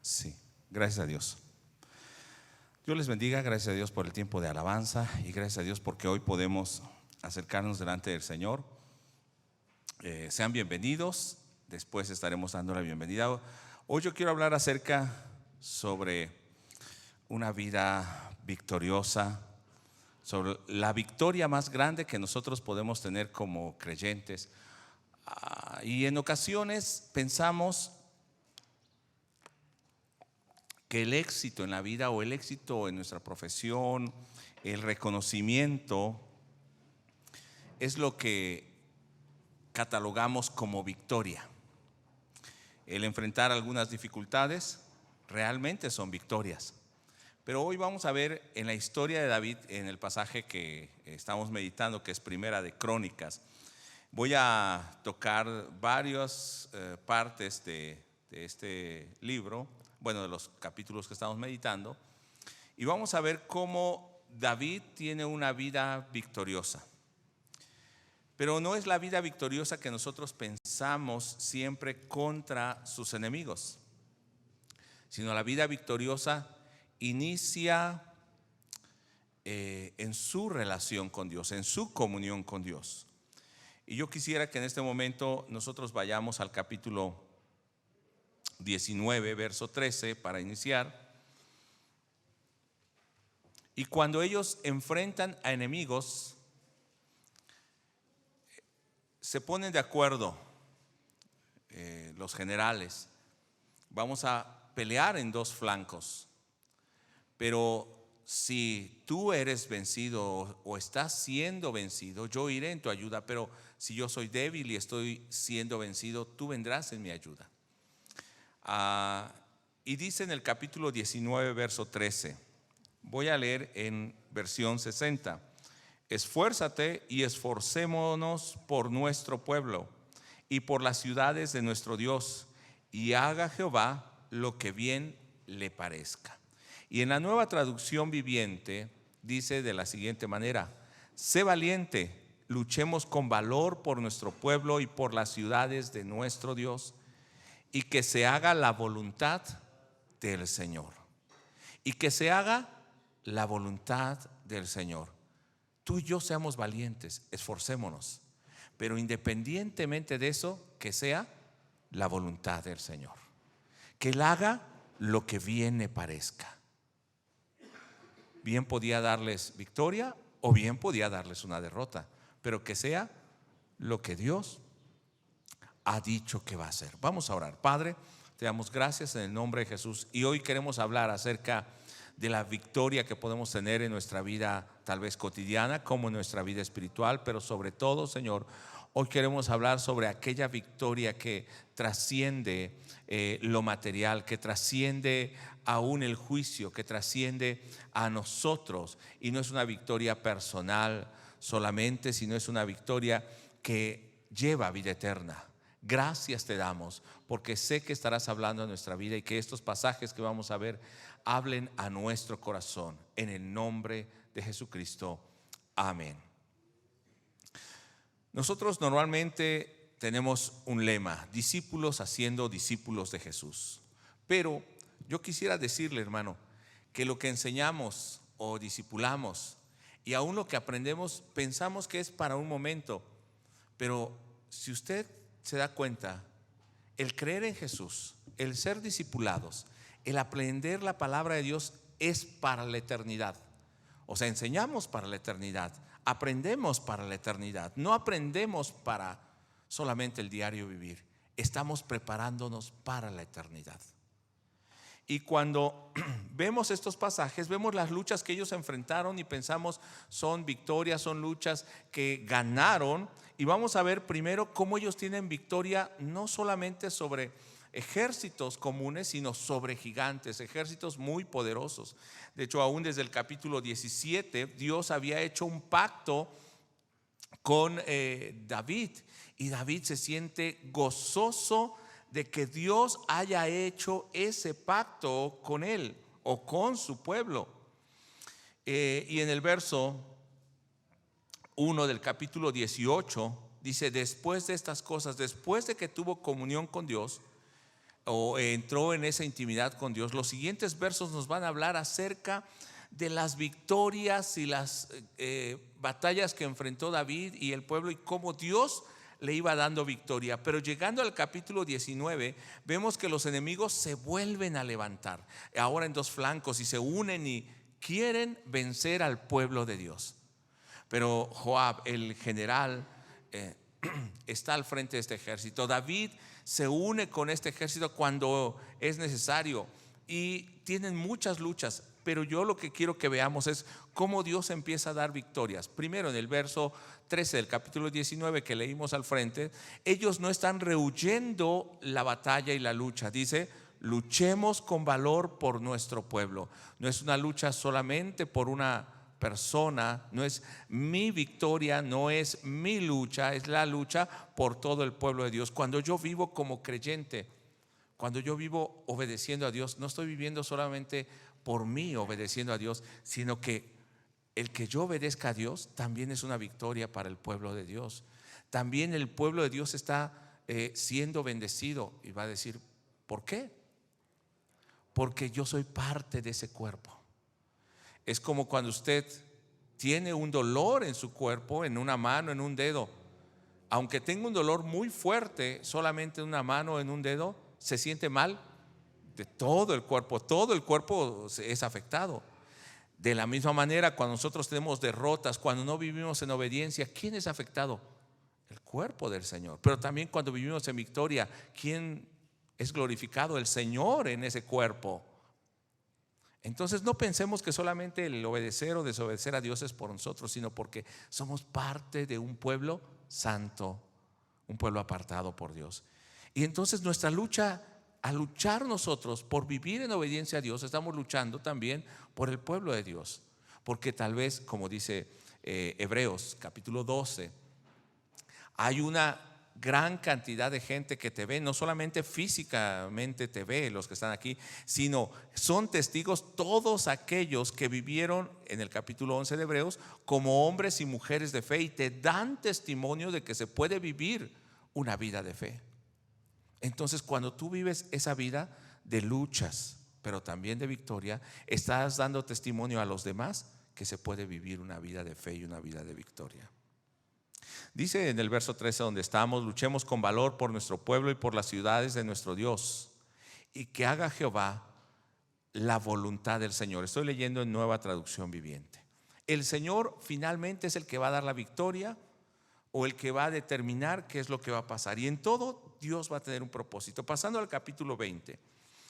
Sí, gracias a Dios. Dios les bendiga, gracias a Dios por el tiempo de alabanza y gracias a Dios porque hoy podemos acercarnos delante del Señor. Sean bienvenidos, después estaremos dando la bienvenida. Hoy yo quiero hablar acerca sobre una vida victoriosa, sobre la victoria más grande que nosotros podemos tener como creyentes. Y en ocasiones pensamos que el éxito en la vida o el éxito en nuestra profesión, el reconocimiento, es lo que catalogamos como victoria. El enfrentar algunas dificultades realmente son victorias. Pero hoy vamos a ver en la historia de David, en el pasaje que estamos meditando, que es Primera de Crónicas. Voy a tocar varias partes de este libro, bueno, de los capítulos que estamos meditando, y vamos a ver cómo David tiene una vida victoriosa. Pero no es la vida victoriosa que nosotros pensamos siempre contra sus enemigos, sino la vida victoriosa inicia en su relación con Dios, en su comunión con Dios. Y yo quisiera que en este momento nosotros vayamos al capítulo 19, verso 13, para iniciar. Y cuando ellos enfrentan a enemigos, se ponen de acuerdo los generales. Vamos a pelear en dos flancos, pero si tú eres vencido o estás siendo vencido, yo iré en tu ayuda, pero si yo soy débil y estoy siendo vencido, tú vendrás en mi ayuda. Y dice en el capítulo 19, verso 13, voy a leer en versión 60: esfuérzate y esforcémonos por nuestro pueblo y por las ciudades de nuestro Dios, y haga Jehová lo que bien le parezca. Y en la Nueva Traducción Viviente dice de la siguiente manera: sé valiente, luchemos con valor por nuestro pueblo y por las ciudades de nuestro Dios, y que se haga la voluntad del Señor. Y que se haga la voluntad del Señor. Tú y yo seamos valientes, esforcémonos, pero independientemente de eso, que sea la voluntad del Señor. Que Él haga lo que bien le parezca. Bien podía darles victoria o bien podía darles una derrota, pero que sea lo que Dios ha dicho que va a hacer. Vamos a orar. Padre, te damos gracias en el nombre de Jesús, y hoy queremos hablar acerca de la victoria que podemos tener en nuestra vida, tal vez cotidiana, como en nuestra vida espiritual, pero sobre todo, Señor, hoy queremos hablar sobre aquella victoria que trasciende lo material, que trasciende aún el juicio, que trasciende a nosotros, y no es una victoria personal solamente, sino es una victoria que lleva vida eterna. Gracias te damos porque sé que estarás hablando a nuestra vida y que estos pasajes que vamos a ver hablen a nuestro corazón, en el nombre de Jesucristo. Amén. Nosotros normalmente tenemos un lema: discípulos haciendo discípulos de Jesús. Pero yo quisiera decirle, hermano, que lo que enseñamos o discipulamos y aún lo que aprendemos pensamos que es para un momento, pero si usted se da cuenta, el creer en Jesús, el ser discipulados, el aprender la palabra de Dios es para la eternidad. O sea, enseñamos para la eternidad, aprendemos para la eternidad. No aprendemos para solamente el diario vivir, estamos preparándonos para la eternidad. Y cuando vemos estos pasajes, vemos las luchas que ellos enfrentaron y pensamos son victorias, son luchas que ganaron. Y vamos a ver primero cómo ellos tienen victoria no solamente sobre ejércitos comunes, sino sobre gigantes, ejércitos muy poderosos. De hecho, aún desde el capítulo 17, Dios había hecho un pacto con David, y David se siente gozoso de que Dios haya hecho ese pacto con él o con su pueblo. Y en el verso 1 del capítulo 18 dice: después de estas cosas, después de que tuvo comunión con Dios, o entró en esa intimidad con Dios, los siguientes versos nos van a hablar acerca de las victorias y las batallas que enfrentó David y el pueblo y cómo Dios le iba dando victoria. Pero llegando al capítulo 19 vemos que los enemigos se vuelven a levantar, ahora en dos flancos, y se unen y quieren vencer al pueblo de Dios. Pero Joab, el general, está al frente de este ejército. David se une con este ejército cuando es necesario y tienen muchas luchas. Pero yo lo que quiero que veamos es cómo Dios empieza a dar victorias. Primero, en el verso 13 del capítulo 19 que leímos al frente, ellos no están rehuyendo la batalla y la lucha. Dice: luchemos con valor por nuestro pueblo. No es una lucha solamente por una persona, no es mi victoria, no es mi lucha, es la lucha por todo el pueblo de Dios. Cuando yo vivo como creyente, cuando yo vivo obedeciendo a Dios, no estoy viviendo solamente por mí obedeciendo a Dios, sino que el que yo obedezca a Dios también es una victoria para el pueblo de Dios. También el pueblo de Dios está siendo bendecido. Y va a decir: ¿por qué? Porque yo soy parte de ese cuerpo. Es como cuando usted tiene un dolor en su cuerpo, en una mano, en un dedo. Aunque tenga un dolor muy fuerte solamente en una mano o en un dedo, se siente mal de todo el cuerpo es afectado. De la misma manera, cuando nosotros tenemos derrotas, cuando no vivimos en obediencia, ¿quién es afectado? El cuerpo del Señor. Pero también cuando vivimos en victoria, ¿quién es glorificado? El Señor en ese cuerpo. Entonces no pensemos que solamente el obedecer o desobedecer a Dios es por nosotros, sino porque somos parte de un pueblo santo, un pueblo apartado por Dios. Y entonces nuestra lucha, al luchar nosotros por vivir en obediencia a Dios, estamos luchando también por el pueblo de Dios. Porque tal vez, como dice Hebreos capítulo 12, hay una gran cantidad de gente que te ve, no solamente físicamente te ve los que están aquí, sino son testigos todos aquellos que vivieron en el capítulo 11 de Hebreos como hombres y mujeres de fe, y te dan testimonio de que se puede vivir una vida de fe. Entonces, cuando tú vives esa vida de luchas, pero también de victoria, estás dando testimonio a los demás que se puede vivir una vida de fe y una vida de victoria. Dice en el verso 13 donde estamos: luchemos con valor por nuestro pueblo y por las ciudades de nuestro Dios, y que haga Jehová la voluntad del Señor. Estoy leyendo en Nueva Traducción Viviente. El Señor finalmente es el que va a dar la victoria, o el que va a determinar qué es lo que va a pasar. Y en todo Dios va a tener un propósito. Pasando al capítulo 20,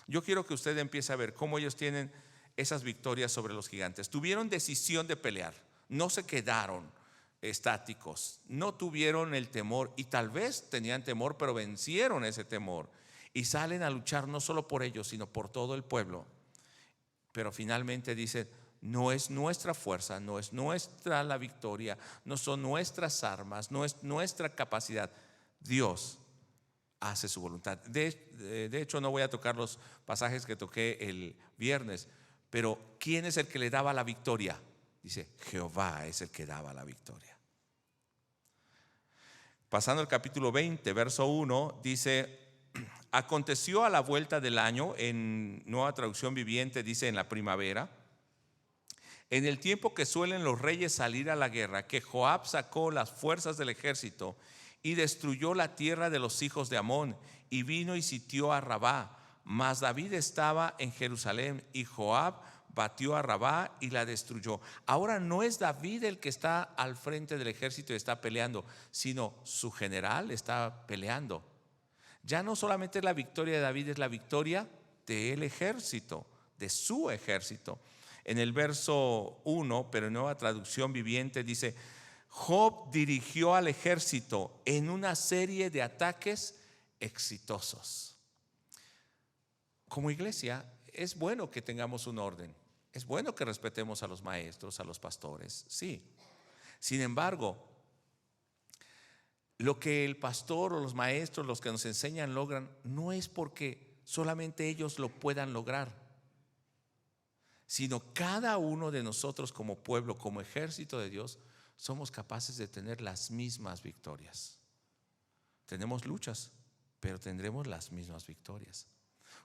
yo quiero que usted empiece a ver cómo ellos tienen esas victorias sobre los gigantes. Tuvieron decisión de pelear, no se quedaron estáticos, no tuvieron el temor, y tal vez tenían temor, pero vencieron ese temor y salen a luchar no solo por ellos, sino por todo el pueblo. Pero finalmente dice: no es nuestra fuerza, no es nuestra la victoria, no son nuestras armas, no es nuestra capacidad. Dios hace su voluntad. De hecho, no voy a tocar los pasajes que toqué el viernes, pero ¿quién es el que le daba la victoria? Dice: Jehová es el que daba la victoria. Pasando al capítulo 20, verso 1, dice: aconteció a la vuelta del año, en Nueva Traducción Viviente dice en la primavera, en el tiempo que suelen los reyes salir a la guerra, que Joab sacó las fuerzas del ejército y destruyó la tierra de los hijos de Amón, y vino y sitió a Rabá. Mas David estaba en Jerusalén, y Joab batió a Rabá y la destruyó. Ahora no es David el que está al frente del ejército y está peleando, sino su general está peleando. Ya no solamente es la victoria de David, es la victoria del ejército, de su ejército. En el verso 1, pero en Nueva Traducción Viviente dice: Joab dirigió al ejército en una serie de ataques exitosos. Como iglesia es bueno que tengamos un orden, es bueno que respetemos a los maestros, a los pastores, sí. Sin embargo, lo que el pastor o los maestros, los que nos enseñan, logran, no es porque solamente ellos lo puedan lograr, sino cada uno de nosotros como pueblo, como ejército de Dios, somos capaces de tener las mismas victorias. Tenemos luchas, pero tendremos las mismas victorias.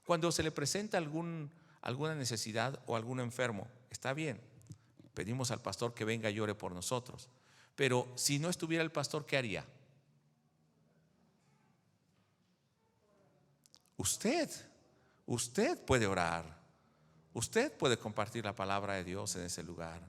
Cuando se le presenta alguna necesidad o algún enfermo, está bien, pedimos al pastor que venga y ore por nosotros. Pero si no estuviera el pastor, ¿qué haría? Usted puede orar. Usted puede compartir la palabra de Dios en ese lugar.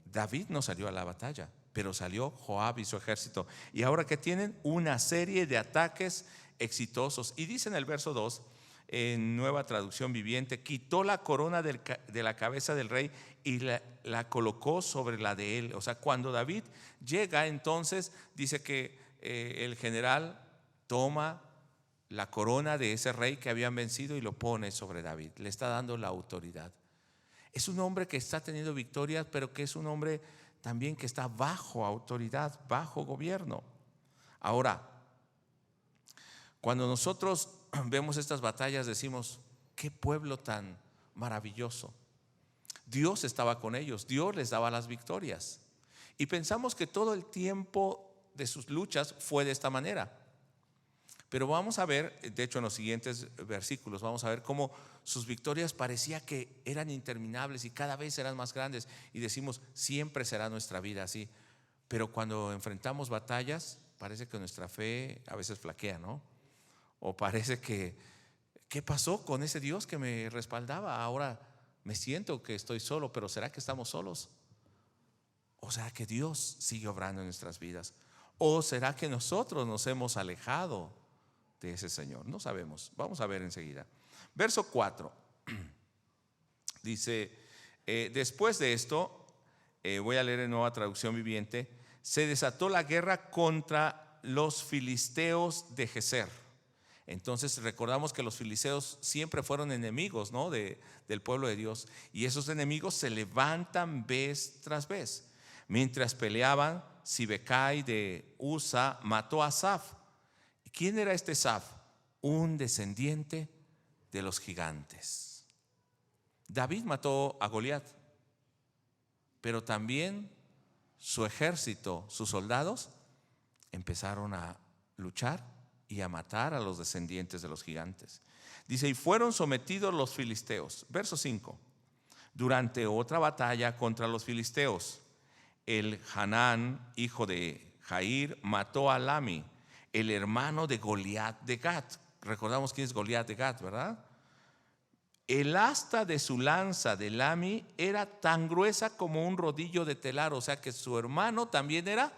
David no salió a la batalla, pero salió Joab y su ejército. Y ahora que tienen una serie de ataques exitosos. Y dice en el verso 2, en Nueva Traducción Viviente, quitó la corona de la cabeza del rey y la colocó sobre la de él. O sea, cuando David llega, entonces dice que el general toma la corona de ese rey que habían vencido y lo pone sobre David. Le está dando la autoridad. Es un hombre que está teniendo victorias, pero que es un hombre también que está bajo autoridad, bajo gobierno. Ahora, cuando nosotros vemos estas batallas, decimos: qué pueblo tan maravilloso. Dios estaba con ellos, Dios les daba las victorias. Y pensamos que todo el tiempo de sus luchas fue de esta manera. Pero vamos a ver, de hecho en los siguientes versículos, vamos a ver cómo sus victorias parecía que eran interminables y cada vez eran más grandes. Y decimos: siempre será nuestra vida así. Pero cuando enfrentamos batallas, parece que nuestra fe a veces flaquea, ¿no? O parece que, ¿qué pasó con ese Dios que me respaldaba? Ahora me siento que estoy solo, pero ¿será que estamos solos? ¿O será que Dios sigue obrando en nuestras vidas? ¿O será que nosotros nos hemos alejado de ese Señor? No sabemos. Vamos a ver enseguida. Verso 4 dice: después de esto, voy a leer en Nueva Traducción Viviente, se desató la guerra contra los filisteos de Geser. Entonces recordamos que los filisteos siempre fueron enemigos, ¿no? del pueblo de Dios. Y esos enemigos se levantan vez tras vez. Mientras peleaban, Sibecai de Usa mató a Asaf. ¿Quién era este Asaf? Un descendiente de los gigantes. David mató a Goliat, pero también su ejército, sus soldados, empezaron a luchar y a matar a los descendientes de los gigantes. Dice: y fueron sometidos los filisteos. Verso 5. Durante otra batalla contra los filisteos, el Hanán, hijo de Jair, mató a Lami, el hermano de Goliat de Gat. Recordamos quién es Goliat de Gat, ¿verdad? El asta de su lanza de Lami era tan gruesa como un rodillo de telar. O sea que su hermano también era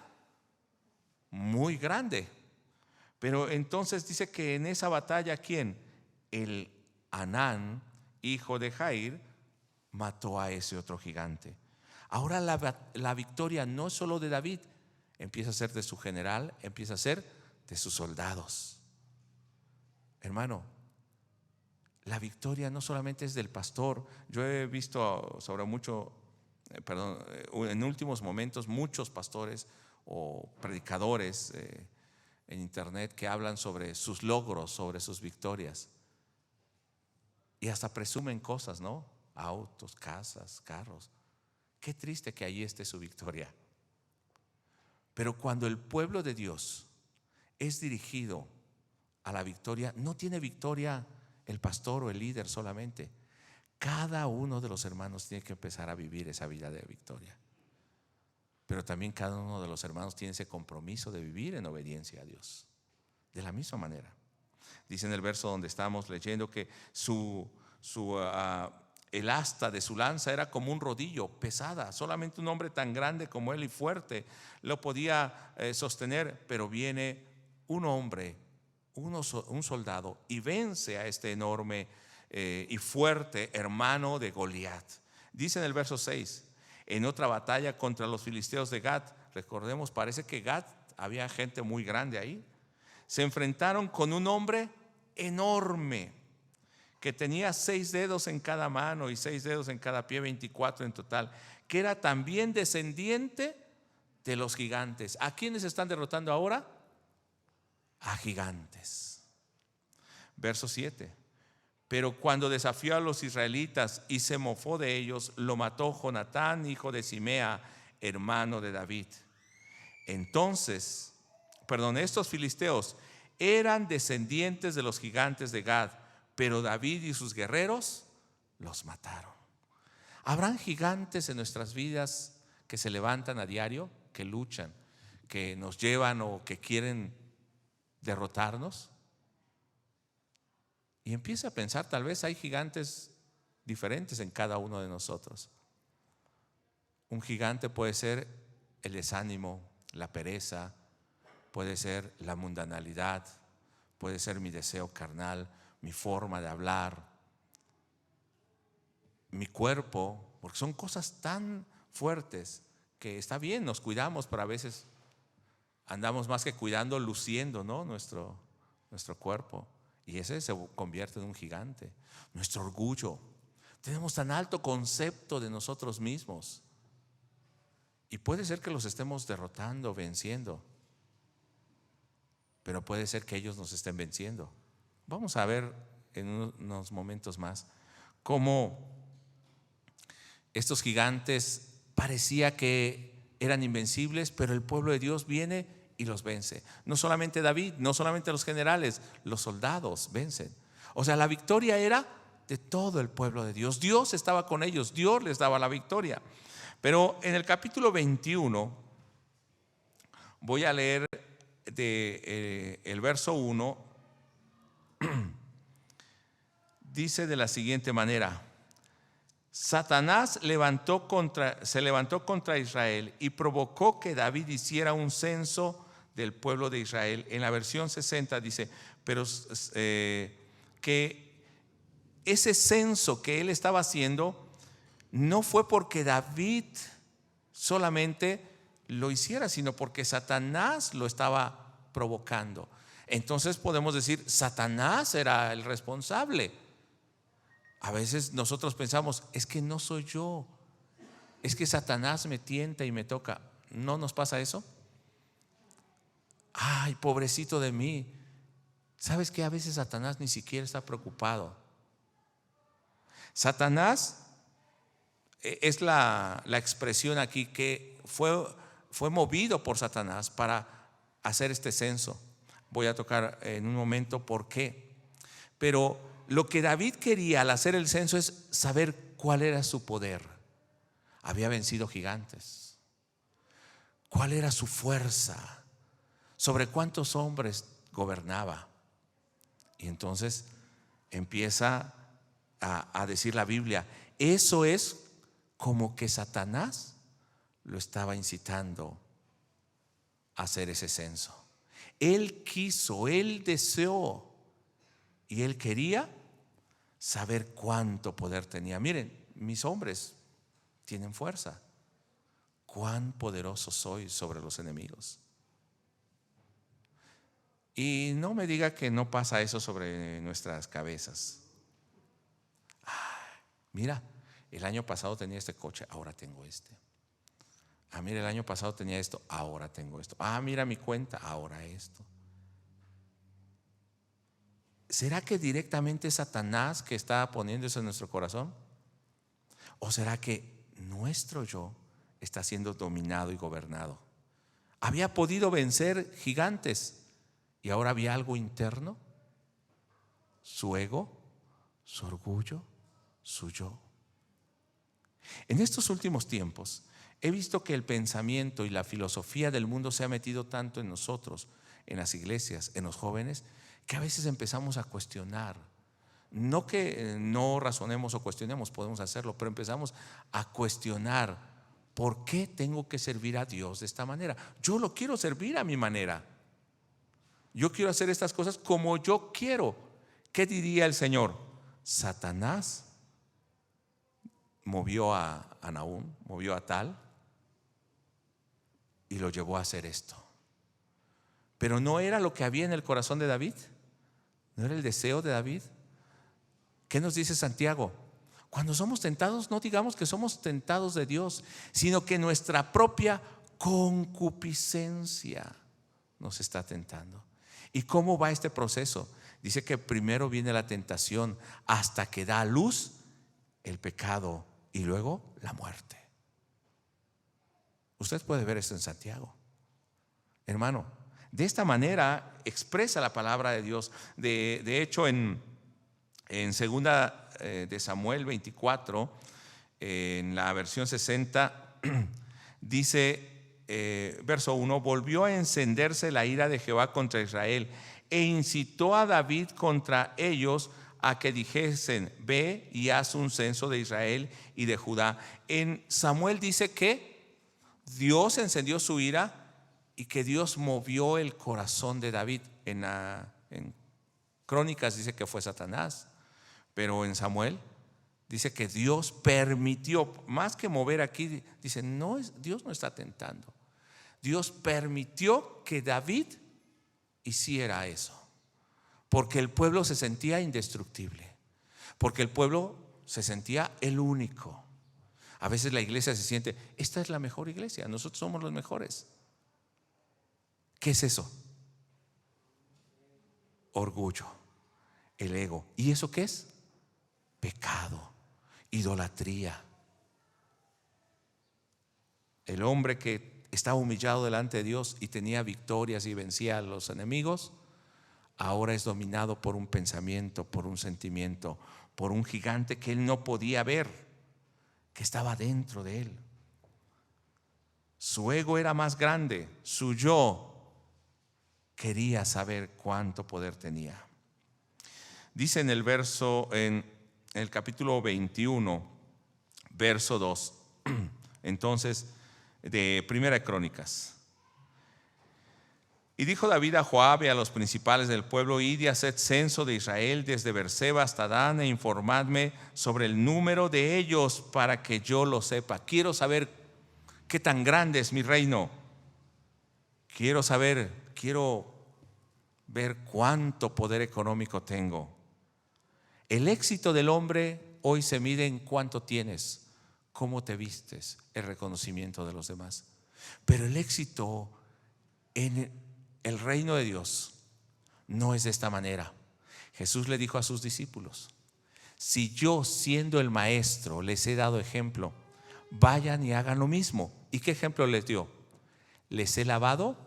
muy grande. Pero entonces dice que en esa batalla, ¿quién? El Hanán, hijo de Jair, mató a ese otro gigante. Ahora la victoria no es solo de David, empieza a ser de su general, empieza a ser de sus soldados. Hermano, la victoria no solamente es del pastor. Yo he visto en últimos momentos muchos pastores o predicadores en internet que hablan sobre sus logros, sobre sus victorias. Y hasta presumen cosas, ¿no? Autos, casas, carros. Qué triste que ahí esté su victoria. Pero cuando el pueblo de Dios es dirigido a la victoria, no tiene victoria el pastor o el líder solamente. Cada uno de los hermanos tiene que empezar a vivir esa vida de victoria. Pero también cada uno de los hermanos tiene ese compromiso de vivir en obediencia a Dios. De la misma manera. Dice en el verso donde estamos leyendo que el asta de su lanza era como un rodillo, pesada. Solamente un hombre tan grande como él y fuerte lo podía sostener. Pero viene un hombre, un soldado, y vence a este enorme y fuerte hermano de Goliat. Dice en el verso 6: en otra batalla contra los filisteos de Gat, recordemos, parece que Gat había gente muy grande ahí, se enfrentaron con un hombre enorme que tenía 6 dedos en cada mano y 6 dedos en cada pie, 24 en total, que era también descendiente de los gigantes. ¿A quiénes están derrotando ahora? A gigantes. Verso 7: pero cuando desafió a los israelitas y se mofó de ellos, lo mató Jonatán, hijo de Simea, hermano de David. Estos filisteos eran descendientes de los gigantes de Gad, pero David y sus guerreros los mataron. ¿Habrán gigantes en nuestras vidas que se levantan a diario, que luchan, que nos llevan o que quieren derrotarnos? Y empieza a pensar, tal vez hay gigantes diferentes en cada uno de nosotros. Un gigante puede ser el desánimo, la pereza, puede ser la mundanalidad, puede ser mi deseo carnal, mi forma de hablar, mi cuerpo, porque son cosas tan fuertes que está bien, nos cuidamos, pero a veces andamos más que cuidando, luciendo, ¿no? nuestro cuerpo. Y ese se convierte en un gigante. Nuestro orgullo. Tenemos tan alto concepto de nosotros mismos. Y puede ser que los estemos derrotando, venciendo. Pero puede ser que ellos nos estén venciendo. Vamos a ver en unos momentos más cómo estos gigantes parecía que eran invencibles, pero el pueblo de Dios viene y los vence. No solamente David, no solamente los generales, los soldados vencen. O sea, la victoria era de todo el pueblo de Dios. Dios estaba con ellos, Dios les daba la victoria. Pero en el capítulo 21 voy a leer el verso 1. Dice de la siguiente manera: Satanás se levantó contra Israel y provocó que David hiciera un censo del pueblo de Israel. En la versión 60 dice, pero que ese censo que él estaba haciendo no fue porque David solamente lo hiciera, sino porque Satanás lo estaba provocando. Entonces podemos decir, Satanás era el responsable. A veces nosotros pensamos, es que no soy yo, es que Satanás me tienta y me toca. ¿No nos pasa eso? Ay, pobrecito de mí. ¿Sabes que a veces Satanás ni siquiera está preocupado? Satanás es la expresión aquí que fue movido por Satanás para hacer este censo. Voy a tocar en un momento por qué. Pero lo que David quería al hacer el censo es saber cuál era su poder. Había vencido gigantes. ¿Cuál era su fuerza? ¿Sobre cuántos hombres gobernaba? Y entonces empieza a decir la Biblia, eso es como que Satanás lo estaba incitando a hacer ese censo. Él quiso, él deseó y él quería saber cuánto poder tenía. Miren, mis hombres tienen fuerza. Cuán poderoso soy sobre los enemigos. Y no me diga que no pasa eso sobre nuestras cabezas. Mira, el año pasado tenía este coche, ahora tengo este. Mira, el año pasado tenía esto, ahora tengo esto. Mira mi cuenta, ahora esto. ¿Será que directamente es Satanás que está poniendo eso en nuestro corazón? ¿O será que nuestro yo está siendo dominado y gobernado? Había podido vencer gigantes y ahora había algo interno, su ego, su orgullo, su yo. En estos últimos tiempos he visto que el pensamiento y la filosofía del mundo se ha metido tanto en nosotros, en las iglesias, en los jóvenes, que a veces empezamos a cuestionar. No que no razonemos o cuestionemos, podemos hacerlo, pero empezamos a cuestionar: ¿por qué tengo que servir a Dios de esta manera? Yo lo quiero servir a mi manera. Yo quiero hacer estas cosas como yo quiero. ¿Qué diría el Señor? Satanás movió a Nahum, movió a tal y lo llevó a hacer esto. Pero no era lo que había en el corazón de David. ¿No era el deseo de David? ¿Qué nos dice Santiago? Cuando somos tentados, no digamos que somos tentados de Dios, sino que nuestra propia concupiscencia nos está tentando. ¿Y cómo va este proceso? Dice que primero viene la tentación hasta que da a luz el pecado y luego la muerte. Usted puede ver esto en Santiago. Hermano, De esta manera expresa la palabra de Dios. De hecho, en segunda de Samuel 24, en la versión 60, dice, verso 1: volvió a encenderse la ira de Jehová contra Israel e incitó a David contra ellos a que dijesen: ve y haz un censo de Israel y de Judá. En Samuel dice que Dios encendió su ira y que Dios movió el corazón de David. En Crónicas dice que fue Satanás, pero en Samuel dice que Dios permitió, más que mover aquí, dice, no, Dios no está tentando. Dios permitió que David hiciera eso, porque el pueblo se sentía indestructible, porque el pueblo se sentía el único. A veces la iglesia se siente, esta es la mejor iglesia, nosotros somos los mejores. ¿Qué es eso? Orgullo, el ego. ¿Y eso qué es? Pecado, idolatría. El hombre que estaba humillado delante de Dios y tenía victorias y vencía a los enemigos, ahora es dominado por un pensamiento, por un sentimiento, por un gigante que él no podía ver, que estaba dentro de él. Su ego era más grande, su yo quería saber cuánto poder tenía. Dice en el capítulo 21, verso 2, entonces, de Primera de Crónicas: y dijo David a Joab y a los principales del pueblo: id y haced censo de Israel desde Beerseba hasta Dan, e informadme sobre el número de ellos para que yo lo sepa. Quiero saber qué tan grande es mi reino. Quiero ver cuánto poder económico tengo. El éxito del hombre hoy se mide en cuánto tienes, cómo te vistes, el reconocimiento de los demás. Pero el éxito en el reino de Dios no es de esta manera. Jesús le dijo a sus discípulos: si yo, siendo el maestro, les he dado ejemplo, vayan y hagan lo mismo. ¿Y qué ejemplo les dio? Les he lavado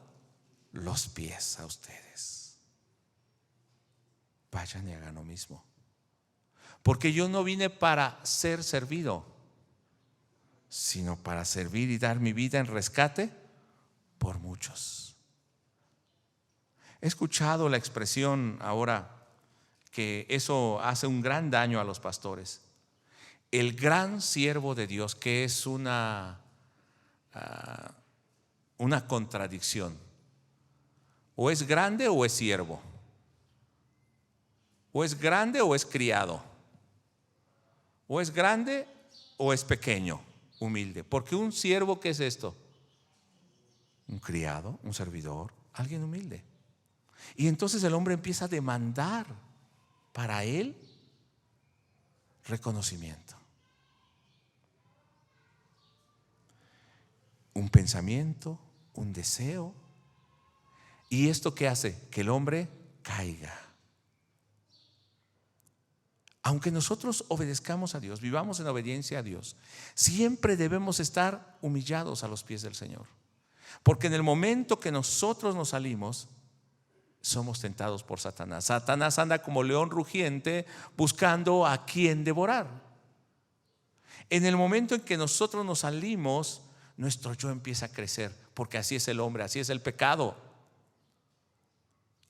los pies a ustedes. Vayan y hagan lo mismo. Porque yo no vine para ser servido, sino para servir y dar mi vida en rescate por muchos. He escuchado la expresión ahora que eso hace un gran daño a los pastores. El gran siervo de Dios, que es una contradicción. O es grande o es siervo. O es grande o es criado. O es grande o es pequeño, humilde. Porque un siervo, ¿qué es esto? Un criado, un servidor, alguien humilde. Y entonces el hombre empieza a demandar para él reconocimiento, un pensamiento, un deseo. ¿Y esto qué hace? Que el hombre caiga. Aunque nosotros obedezcamos a Dios, vivamos en obediencia a Dios, siempre debemos estar humillados a los pies del Señor. Porque en el momento que nosotros nos salimos, somos tentados por Satanás. Satanás anda como león rugiente buscando a quien devorar. En el momento en que nosotros nos salimos, nuestro yo empieza a crecer, porque así es el hombre, así es el pecado,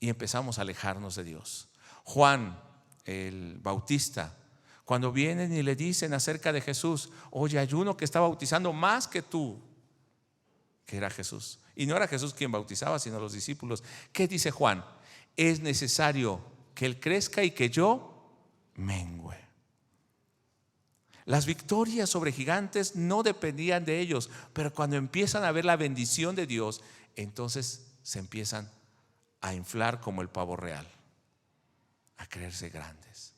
y empezamos a alejarnos de Dios. Juan el Bautista, cuando vienen y le dicen acerca de Jesús: oye, hay uno que está bautizando más que tú, que era Jesús. Y no era Jesús quien bautizaba, sino los discípulos. ¿Qué dice Juan? Es necesario que él crezca y que yo mengüe. Las victorias sobre gigantes no dependían de ellos, pero cuando empiezan a ver la bendición de Dios, entonces se empiezan a inflar como el pavo real, a creerse grandes.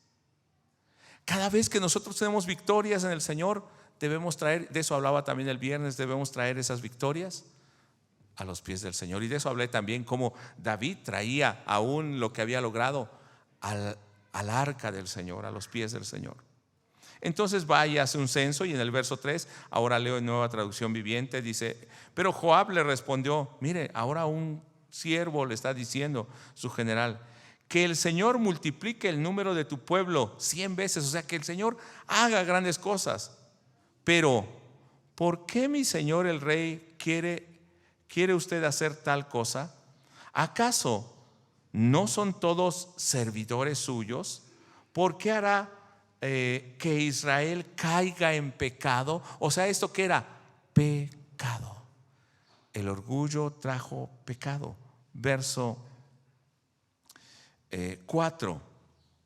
Cada vez que nosotros tenemos victorias en el Señor, debemos traer, de eso hablaba también el viernes, debemos traer esas victorias a los pies del Señor. Y de eso hablé también, como David traía aún lo que había logrado al arca del Señor, a los pies del Señor. Entonces va y hace un censo, y en el verso 3, ahora leo en Nueva Traducción Viviente, dice: pero Joab le respondió: mire, ahora un siervo le está diciendo su general, que el Señor multiplique el número de tu pueblo 100 veces, o sea, que el Señor haga grandes cosas. Pero, ¿por qué mi señor el rey quiere usted hacer tal cosa? ¿Acaso no son todos servidores suyos? ¿Por qué hará que Israel caiga en pecado? O sea, ¿esto qué era? Pecado. El orgullo trajo pecado. Verso 4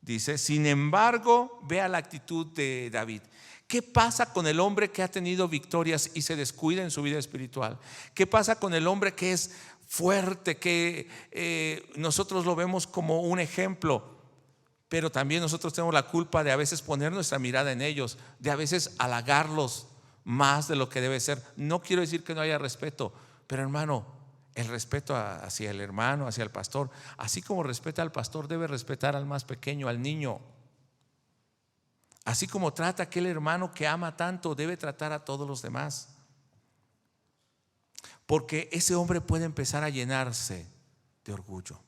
dice: sin embargo, vea la actitud de David. ¿Qué pasa con el hombre que ha tenido victorias y se descuida en su vida espiritual? ¿Qué pasa con el hombre que es fuerte, que nosotros lo vemos como un ejemplo, pero también nosotros tenemos la culpa de a veces poner nuestra mirada en ellos, de a veces halagarlos más de lo que debe ser? No quiero decir que no haya respeto, pero hermano, el respeto hacia el hermano, hacia el pastor, así como respeta al pastor, debe respetar al más pequeño, al niño. Así como trata a aquel hermano que ama tanto, debe tratar a todos los demás. Porque ese hombre puede empezar a llenarse de orgullo.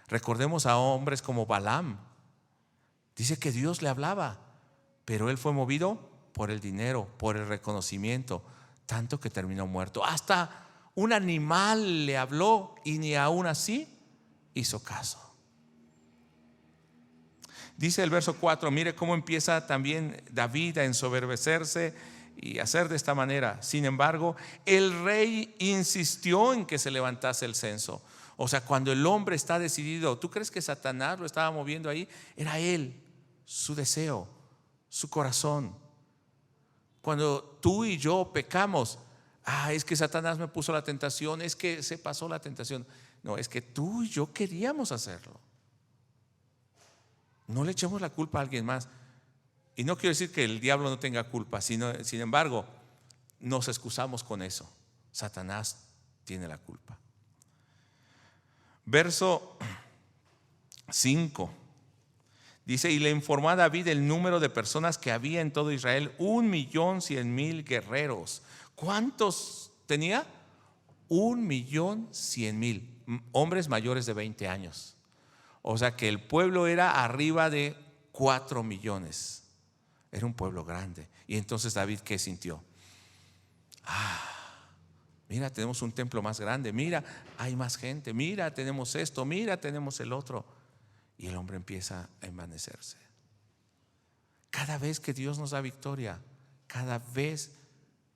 Recordemos a hombres como Balaam. Dice que Dios le hablaba, pero él fue movido por el dinero, por el reconocimiento, tanto que terminó muerto. Hasta un animal le habló y ni aún así hizo caso. Dice el verso 4, mire cómo empieza también David a ensoberbecerse y hacer de esta manera. Sin embargo, el rey insistió en que se levantase el censo. O sea, cuando el hombre está decidido, ¿tú crees que Satanás lo estaba moviendo ahí? Era él, su deseo, su corazón. Cuando tú y yo pecamos, es que Satanás me puso la tentación, es que se pasó la tentación. No, es que tú y yo queríamos hacerlo. No le echemos la culpa a alguien más. Y no quiero decir que el diablo no tenga culpa, sin embargo, nos excusamos con eso. Satanás tiene la culpa. Verso 5 dice: y le informó a David el número de personas que había en todo Israel, 1.100.000 guerreros. ¿Cuántos tenía? 1.100.000 hombres mayores de 20 años. O sea que el pueblo era arriba de 4 millones. Era un pueblo grande. Y entonces David, ¿qué sintió? Mira, tenemos un templo más grande. Mira, hay más gente. Mira, tenemos esto. Mira, tenemos el otro. Y el hombre empieza a envanecerse. Cada vez que Dios nos da victoria, cada vez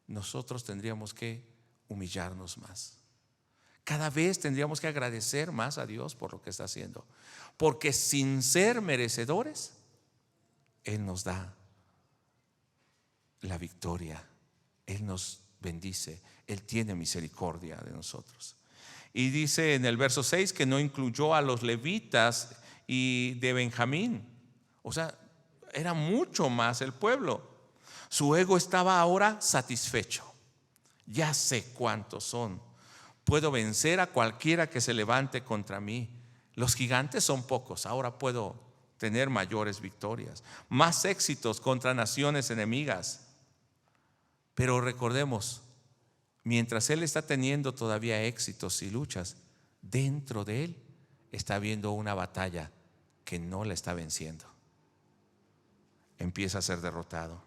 nosotros tendríamos que humillarnos más. Cada vez tendríamos que agradecer más a Dios por lo que está haciendo. Porque sin ser merecedores, Él nos da la victoria. Él nos bendice. Él tiene misericordia de nosotros. Y dice en el verso 6 que no incluyó a los levitas y de Benjamín. O sea, era mucho más el pueblo. Su ego estaba ahora satisfecho. Ya sé cuántos son. Puedo vencer a cualquiera que se levante contra mí. Los gigantes son pocos, ahora puedo tener mayores victorias, más éxitos contra naciones enemigas. Pero recordemos, mientras él está teniendo todavía éxitos y luchas, dentro de él está habiendo una batalla que no la está venciendo. Empieza a ser derrotado.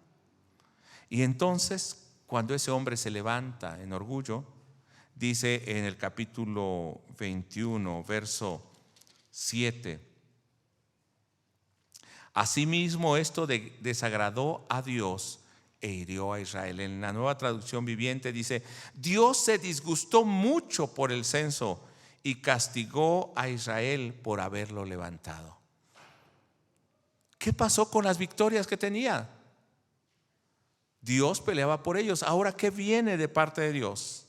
Y entonces, cuando ese hombre se levanta en orgullo, dice en el capítulo 21, verso 7: asimismo esto desagradó a Dios e hirió a Israel. En la Nueva Traducción Viviente dice: Dios se disgustó mucho por el censo y castigó a Israel por haberlo levantado. ¿Qué pasó con las victorias que tenía? Dios peleaba por ellos. Ahora, ¿qué viene de parte de Dios?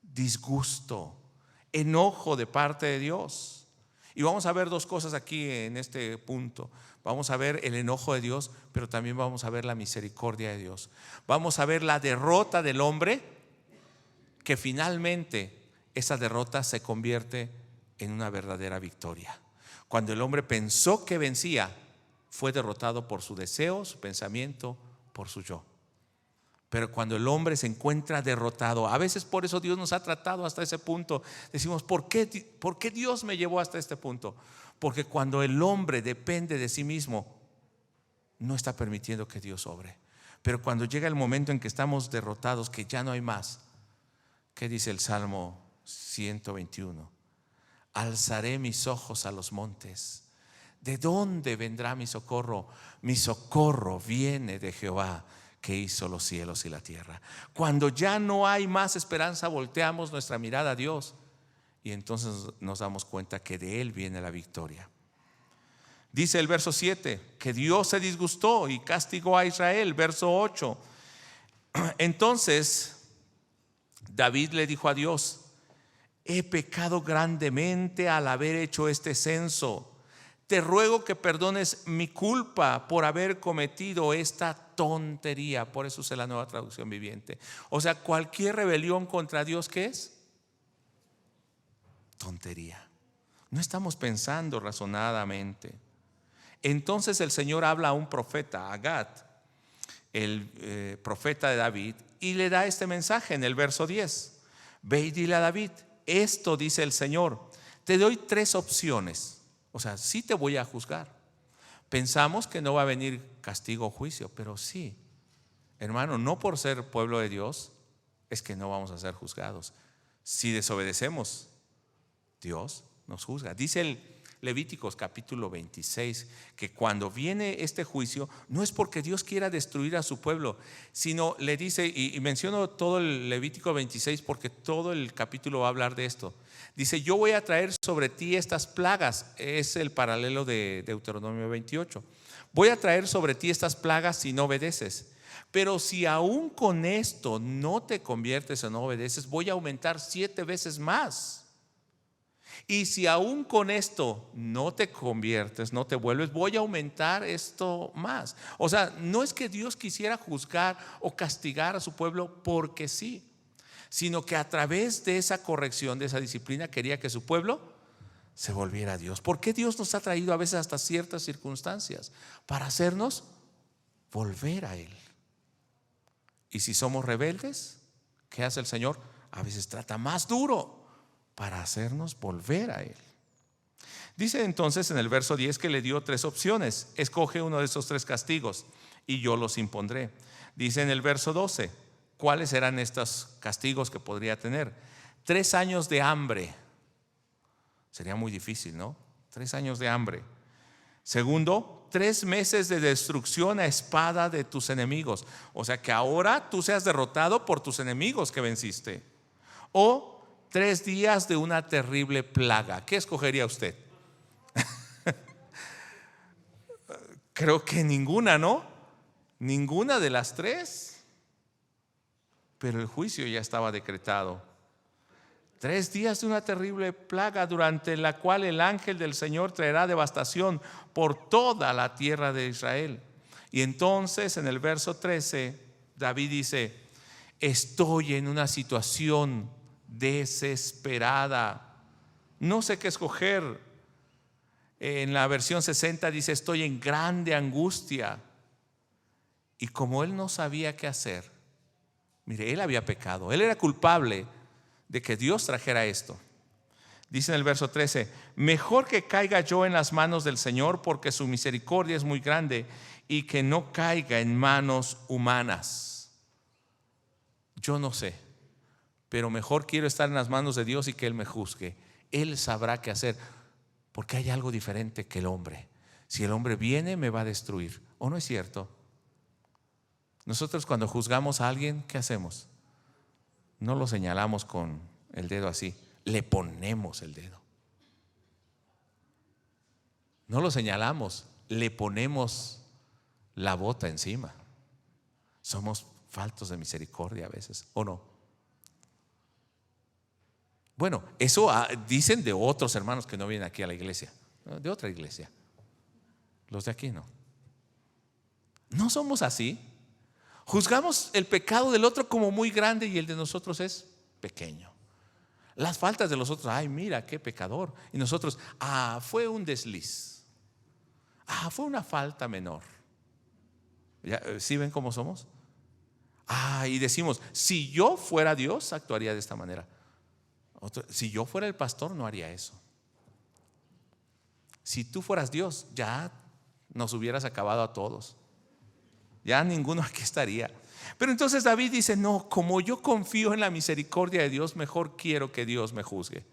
Disgusto, enojo de parte de Dios. Y vamos a ver dos cosas aquí en este punto. Vamos a ver el enojo de Dios, pero también vamos a ver la misericordia de Dios. Vamos a ver la derrota del hombre, que finalmente esa derrota se convierte en una verdadera victoria. Cuando el hombre pensó que vencía, fue derrotado por su deseo, su pensamiento, por su yo. Pero cuando el hombre se encuentra derrotado, a veces por eso Dios nos ha tratado hasta ese punto. Decimos, ¿por qué Dios me llevó hasta este punto? Porque cuando el hombre depende de sí mismo, no está permitiendo que Dios obre. Pero cuando llega el momento en que estamos derrotados, que ya no hay más, ¿qué dice el Salmo 121? Alzaré mis ojos a los montes. ¿De dónde vendrá mi socorro? Mi socorro viene de Jehová, que hizo los cielos y la tierra. Cuando ya no hay más esperanza, volteamos nuestra mirada a Dios y entonces nos damos cuenta que de Él viene la victoria. Dice el verso 7 que Dios se disgustó y castigó a Israel. Verso 8. Entonces David le dijo a Dios: he pecado grandemente al haber hecho este censo. Te ruego que perdones mi culpa por haber cometido esta tontería. Por eso usé la Nueva Traducción Viviente. O sea, cualquier rebelión contra Dios, ¿qué es? Tontería. No estamos pensando razonadamente. Entonces el Señor habla a un profeta, a Gad, el profeta de David, y le da este mensaje en el verso 10. Ve y dile a David: esto dice el Señor, te doy 3 opciones. O sea, sí te voy a juzgar. Pensamos que no va a venir castigo o juicio, pero sí, hermano, no por ser pueblo de Dios es que no vamos a ser juzgados. Si desobedecemos, Dios nos juzga. Dice el Levíticos capítulo 26 que cuando viene este juicio no es porque Dios quiera destruir a su pueblo, sino le dice, y menciono todo el Levítico 26 porque todo el capítulo va a hablar de esto. Dice: yo voy a traer sobre ti estas plagas. Es el paralelo de Deuteronomio 28. Voy a traer sobre ti estas plagas si no obedeces. Pero si aún con esto no te conviertes o no obedeces, voy a aumentar 7 veces más. Y si aún con esto no te conviertes, no te vuelves, voy a aumentar esto más. O sea, no es que Dios quisiera juzgar o castigar a su pueblo porque sí, sino que a través de esa corrección, de esa disciplina, quería que su pueblo se volviera a Dios. ¿Por qué Dios nos ha traído a veces hasta ciertas circunstancias? Para hacernos volver a Él. Y si somos rebeldes, ¿qué hace el Señor? A veces trata más duro para hacernos volver a Él. Dice entonces en el verso 10 que le dio 3 opciones. Escoge uno de esos 3 castigos y yo los impondré. Dice en el verso 12, ¿cuáles eran estos castigos que podría tener? 3 años de hambre. Sería muy difícil, ¿no? 3 años de hambre. Segundo, 3 meses de destrucción a espada de tus enemigos. O sea, que ahora tú seas derrotado por tus enemigos que venciste. O 3 días de una terrible plaga. ¿Qué escogería usted? Creo que ninguna, ¿no? Ninguna de las 3. Pero el juicio ya estaba decretado. 3 días de una terrible plaga durante la cual el ángel del Señor traerá devastación por toda la tierra de Israel. Y entonces en el verso 13 David dice: estoy en una situación desesperada, no sé qué escoger. En la versión 60 dice: estoy en grande angustia. Y como él no sabía qué hacer, mire, él había pecado, él era culpable de que Dios trajera esto. Dice en el verso 13: mejor que caiga yo en las manos del Señor, porque su misericordia es muy grande, y que no caiga en manos humanas. Yo no sé, pero mejor quiero estar en las manos de Dios y que Él me juzgue. Él sabrá qué hacer, porque hay algo diferente que el hombre. Si el hombre viene, me va a destruir. ¿O no es cierto? Nosotros cuando juzgamos a alguien, ¿qué hacemos? No lo señalamos con el dedo así, le ponemos el dedo. No lo señalamos, le ponemos la bota encima. Somos faltos de misericordia a veces, ¿o no? Bueno, eso dicen de otros hermanos que no vienen aquí a la iglesia, de otra iglesia. Los de aquí no. No somos así. Juzgamos el pecado del otro como muy grande y el de nosotros es pequeño. Las faltas de los otros, ay, mira qué pecador. Y nosotros, fue un desliz. Fue una falta menor. ¿Sí ven cómo somos? Y decimos, si yo fuera Dios, actuaría de esta manera. Si yo fuera el pastor, no haría eso. Si tú fueras Dios, ya nos hubieras acabado a todos. Ya ninguno aquí estaría. Pero entonces David dice, no, como yo confío en la misericordia de Dios, mejor quiero que Dios me juzgue.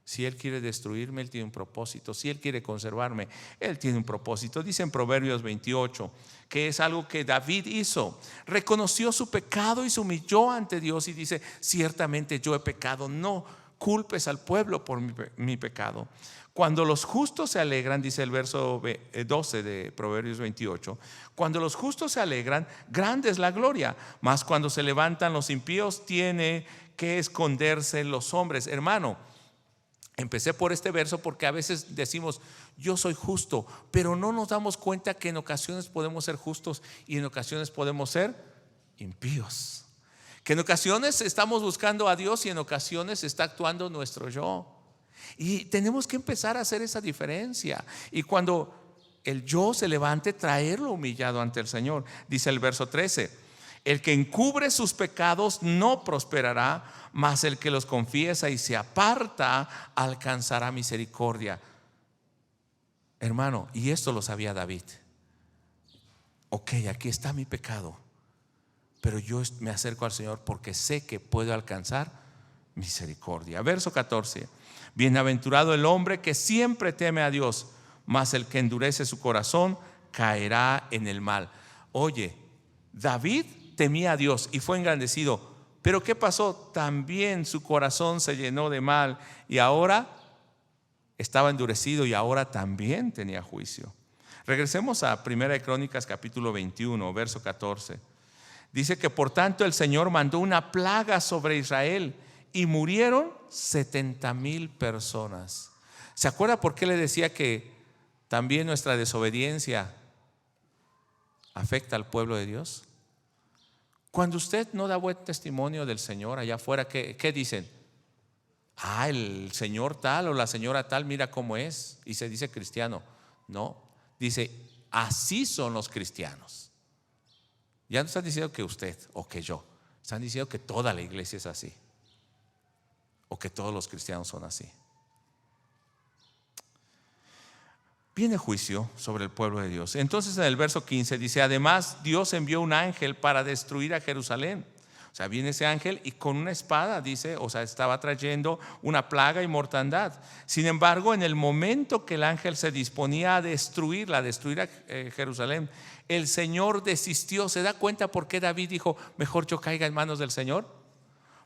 Si Él quiere destruirme, Él tiene un propósito. Si Él quiere conservarme, Él tiene un propósito. Dice en Proverbios 28 que es algo que David hizo. Reconoció su pecado y se humilló ante Dios y dice, ciertamente yo he pecado, no culpes al pueblo por mi pecado. Cuando los justos se alegran, dice el verso 12 de Proverbios 28, cuando los justos se alegran, grande es la gloria, mas cuando se levantan los impíos, tiene que esconderse los hombres. Hermano, empecé por este verso porque a veces decimos, yo soy justo, pero no nos damos cuenta que en ocasiones podemos ser justos y en ocasiones podemos ser impíos. Que en ocasiones estamos buscando a Dios y en ocasiones está actuando nuestro yo. Y tenemos que empezar a hacer esa diferencia. Y cuando el yo se levante, traerlo humillado ante el Señor. Dice el verso 13, el que encubre sus pecados no prosperará, mas el que los confiesa y se aparta alcanzará misericordia. Hermano, y esto lo sabía David. Ok, aquí está mi pecado, pero yo me acerco al Señor porque sé que puedo alcanzar misericordia. Verso 14, bienaventurado el hombre que siempre teme a Dios, mas el que endurece su corazón caerá en el mal. Oye, David temía a Dios y fue engrandecido, pero ¿qué pasó? También su corazón se llenó de mal y ahora estaba endurecido y ahora también tenía juicio. Regresemos a 1 Crónicas capítulo 21, verso 14. Dice que por tanto el Señor mandó una plaga sobre Israel y murieron 70,000 personas. ¿Se acuerda por qué le decía que también nuestra desobediencia afecta al pueblo de Dios? Cuando usted no da buen testimonio del Señor allá afuera, ¿qué dicen? El señor tal o la señora tal, mira cómo es, y se dice cristiano. No, dice, así son los cristianos. Ya no están diciendo que usted o que yo, están diciendo que toda la iglesia es así, o que todos los cristianos son así. Viene juicio sobre el pueblo de Dios. Entonces en el verso 15 dice, además Dios envió un ángel para destruir a Jerusalén. O sea, viene ese ángel y con una espada, dice, o sea, estaba trayendo una plaga y mortandad. Sin embargo, en el momento que el ángel se disponía a destruir a Jerusalén, el Señor desistió. ¿Se da cuenta por qué David dijo, mejor yo caiga en manos del Señor?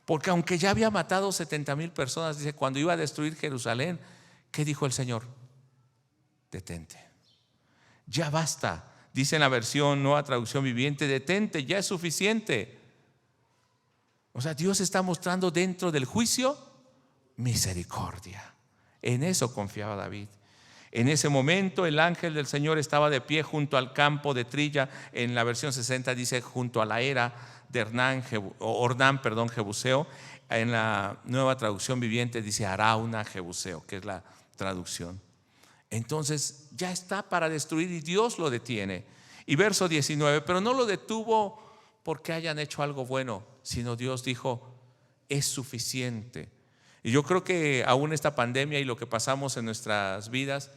Porque aunque ya había matado 70,000 personas, dice, cuando iba a destruir Jerusalén, ¿qué dijo el Señor? Detente, ya basta. Dice en la versión Nueva Traducción Viviente, detente, ya es suficiente. O sea, Dios está mostrando dentro del juicio misericordia. En eso confiaba David. En ese momento el ángel del Señor estaba de pie junto al campo de trilla. En la versión 60 dice junto a la era de Ornán, Jebuseo. En la Nueva Traducción Viviente dice Arauna Jebuseo, que es la traducción. Entonces ya está para destruir y Dios lo detiene. Y verso 19, pero no lo detuvo porque hayan hecho algo bueno, sino Dios dijo, es suficiente. Y yo creo que aún esta pandemia y lo que pasamos en nuestras vidas,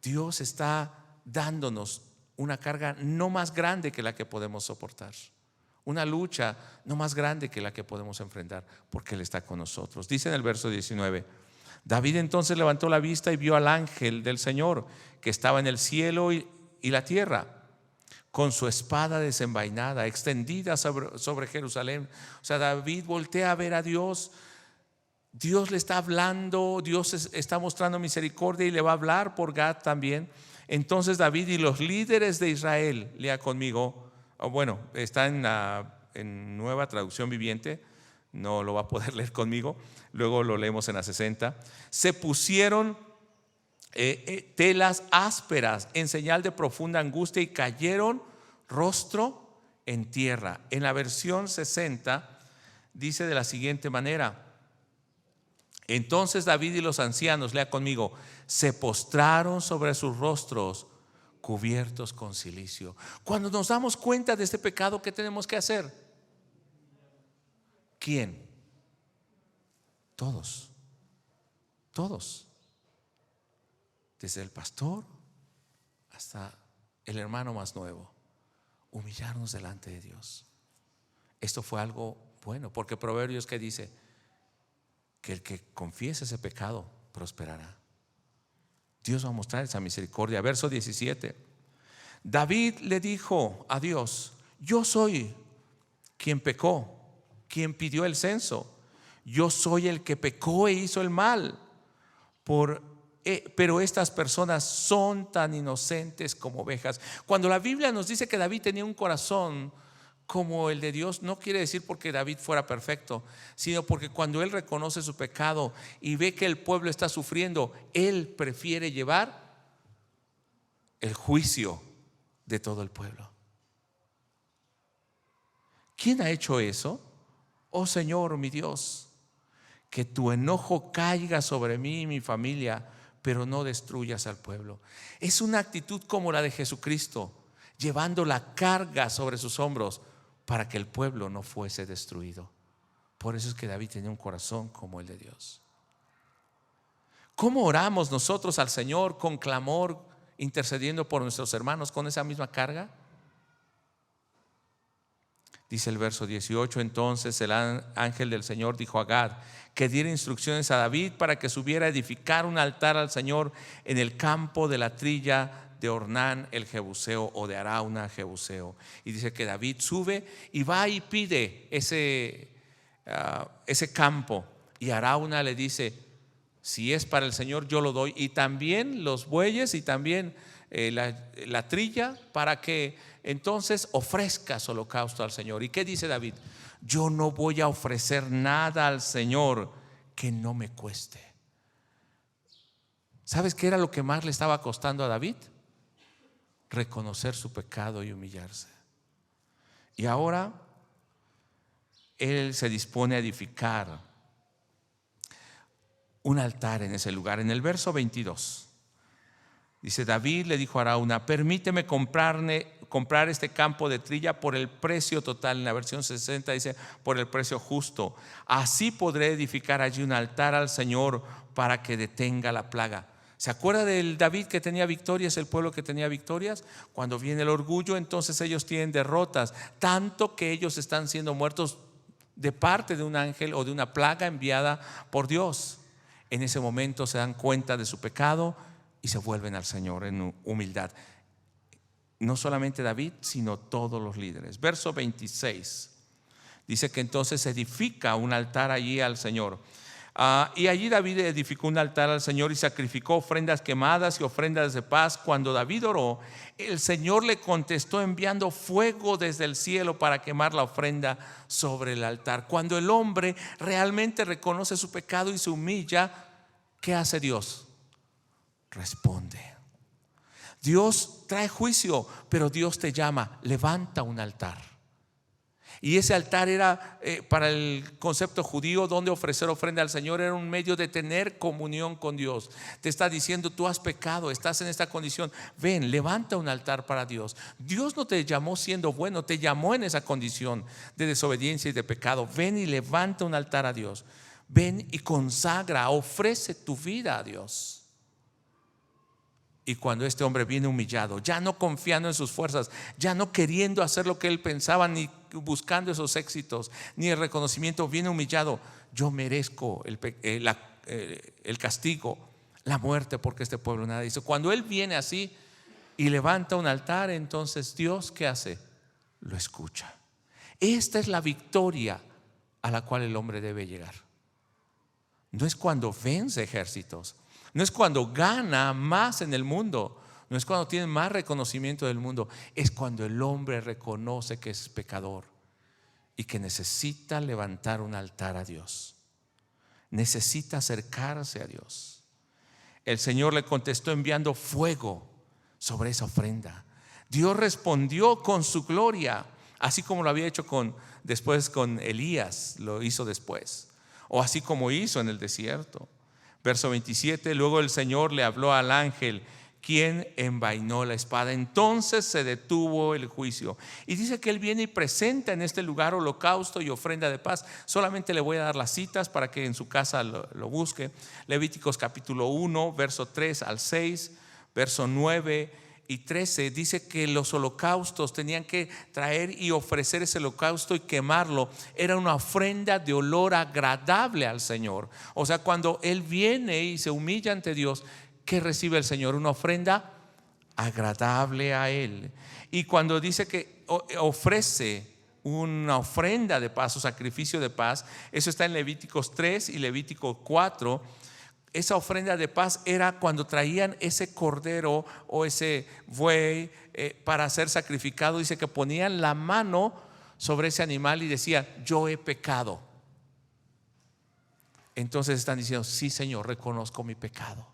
Dios está dándonos una carga no más grande que la que podemos soportar, una lucha no más grande que la que podemos enfrentar, porque Él está con nosotros. Dice en el verso 19, David entonces levantó la vista y vio al ángel del Señor que estaba en el cielo y la tierra, con su espada desenvainada, extendida sobre Jerusalén. O sea, David voltea a ver a Dios. Dios le está hablando, Dios está mostrando misericordia y le va a hablar por Gad también. Entonces David y los líderes de Israel, lea conmigo, bueno, está en Nueva Traducción Viviente, no lo va a poder leer conmigo, luego lo leemos en la 60. Se pusieron telas ásperas en señal de profunda angustia y cayeron rostro en tierra. En la versión 60 dice de la siguiente manera, entonces David y los ancianos, lea conmigo, se postraron sobre sus rostros cubiertos con cilicio. Cuando nos damos cuenta de este pecado, ¿qué tenemos que hacer? ¿Quién? Todos. Todos. Desde el pastor hasta el hermano más nuevo. Humillarnos delante de Dios. Esto fue algo bueno, porque Proverbios, ¿qué dice? Que el que confiese ese pecado prosperará. Dios va a mostrar esa misericordia. Verso 17. David le dijo a Dios: yo soy quien pecó, quien pidió el censo. Yo soy el que pecó e hizo el mal. Pero estas personas son tan inocentes como ovejas. Cuando la Biblia nos dice que David tenía un corazón como el de Dios, no quiere decir porque David fuera perfecto, sino porque cuando él reconoce su pecado y ve que el pueblo está sufriendo, él prefiere llevar el juicio de todo el pueblo. ¿Quién ha hecho eso? Oh Señor, mi Dios, que tu enojo caiga sobre mí y mi familia, pero no destruyas al pueblo. Es una actitud como la de Jesucristo, llevando la carga sobre sus hombros para que el pueblo no fuese destruido. Por eso es que David tenía un corazón como el de Dios. ¿Cómo oramos nosotros al Señor con clamor, intercediendo por nuestros hermanos con esa misma carga? Dice el verso 18: entonces el ángel del Señor dijo a Gad que diera instrucciones a David para que subiera a edificar un altar al Señor en el campo de la trilla de Ornán el Jebuseo, o de Arauna Jebuseo. Y dice que David sube y va y pide ese campo, y Arauna le dice: si es para el Señor, yo lo doy, y también los bueyes y también la trilla, para que entonces ofrezcas holocausto al Señor. ¿Y qué dice David? Yo no voy a ofrecer nada al Señor que no me cueste. ¿Sabes qué era lo que más le estaba costando a David? Reconocer su pecado y humillarse. Y ahora él se dispone a edificar un altar en ese lugar. En el verso 22 dice: David le dijo a Arauna: permíteme comprar este campo de trilla por el precio total. En la versión 60 dice: por el precio justo. Así podré edificar allí un altar al Señor para que detenga la plaga. ¿Se acuerda del David que tenía victorias, el pueblo que tenía victorias? Cuando viene el orgullo, entonces ellos tienen derrotas, tanto que ellos están siendo muertos de parte de un ángel o de una plaga enviada por Dios. En ese momento se dan cuenta de su pecado y se vuelven al Señor en humildad. No solamente David, sino todos los líderes. Verso 26 dice que entonces se edifica un altar allí al Señor. Y allí David edificó un altar al Señor y sacrificó ofrendas quemadas y ofrendas de paz. Cuando David oró, el Señor le contestó enviando fuego desde el cielo para quemar la ofrenda sobre el altar. Cuando el hombre realmente reconoce su pecado y se humilla, ¿qué hace Dios? Responde. Dios trae juicio, pero Dios te llama: levanta un altar. Y ese altar era para el concepto judío, donde ofrecer ofrenda al Señor era un medio de tener comunión con Dios. Te está diciendo: tú has pecado, estás en esta condición, ven, levanta un altar para Dios. Dios no te llamó siendo bueno, te llamó en esa condición de desobediencia y de pecado. Ven y levanta un altar a Dios. Ven y consagra, ofrece tu vida a Dios. Y cuando este hombre viene humillado, ya no confiando en sus fuerzas, ya no queriendo hacer lo que él pensaba, ni buscando esos éxitos, ni el reconocimiento, viene humillado: yo merezco el castigo, la muerte, porque este pueblo nada hizo. Cuando él viene así y levanta un altar, entonces Dios, ¿qué hace? Lo escucha. Esta es la victoria a la cual el hombre debe llegar. No es cuando vence ejércitos, no es cuando gana más en el mundo, no es cuando tiene más reconocimiento del mundo. Es cuando el hombre reconoce que es pecador y que necesita levantar un altar a Dios, necesita acercarse a Dios. El Señor le contestó enviando fuego sobre esa ofrenda. Dios respondió con su gloria, así como lo había hecho después con Elías, lo hizo después, o así como hizo en el desierto. Verso 27: luego el Señor le habló al ángel quien envainó la espada. Entonces se detuvo el juicio. Y dice que él viene y presenta en este lugar holocausto y ofrenda de paz. Solamente le voy a dar las citas para que en su casa lo busque. Levíticos capítulo 1, verso 3 al 6, verso 9 y 13. Dice que los holocaustos tenían que traer y ofrecer ese holocausto y quemarlo. Era una ofrenda de olor agradable al Señor. O sea, cuando él viene y se humilla ante Dios, ¿qué recibe el Señor? Una ofrenda agradable a Él. Y cuando dice que ofrece una ofrenda de paz o sacrificio de paz, eso está en Levíticos 3 y Levítico 4. Esa ofrenda de paz era cuando traían ese cordero o ese buey para ser sacrificado. Dice que ponían la mano sobre ese animal y decían: yo he pecado. Entonces están diciendo: sí, Señor, reconozco mi pecado.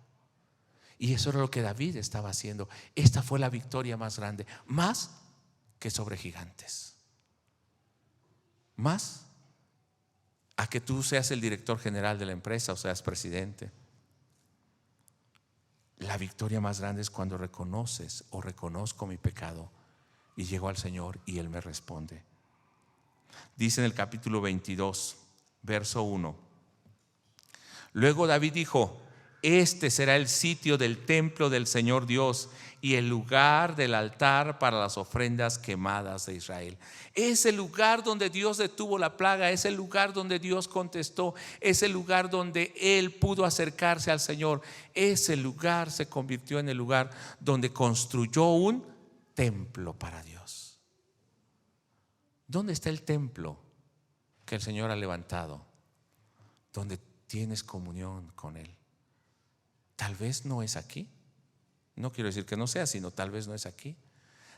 Y eso era lo que David estaba haciendo. Esta fue la victoria más grande, más que sobre gigantes, más a que tú seas el director general de la empresa o seas presidente. La victoria más grande es cuando reconoces o reconozco mi pecado y llego al Señor y Él me responde. Dice en el capítulo 22, verso 1: luego David dijo: este será el sitio del templo del Señor Dios y el lugar del altar para las ofrendas quemadas de Israel. Es el lugar donde Dios detuvo la plaga, es el lugar donde Dios contestó, es el lugar donde Él pudo acercarse al Señor. Ese lugar se convirtió en el lugar donde construyó un templo para Dios. ¿Dónde está el templo que el Señor ha levantado? Donde tienes comunión con Él. Tal vez no es aquí. No quiero decir que no sea, sino tal vez no es aquí.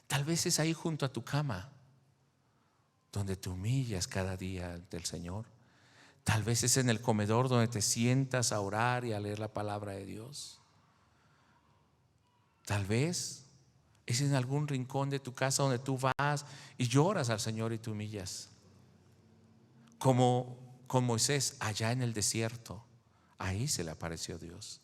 Tal vez es ahí junto a tu cama, donde te humillas cada día del Señor. Tal vez es en el comedor donde te sientas a orar y a leer la palabra de Dios. Tal vez es en algún rincón de tu casa donde tú vas y lloras al Señor y te humillas. Como con Moisés allá en el desierto, ahí se le apareció Dios.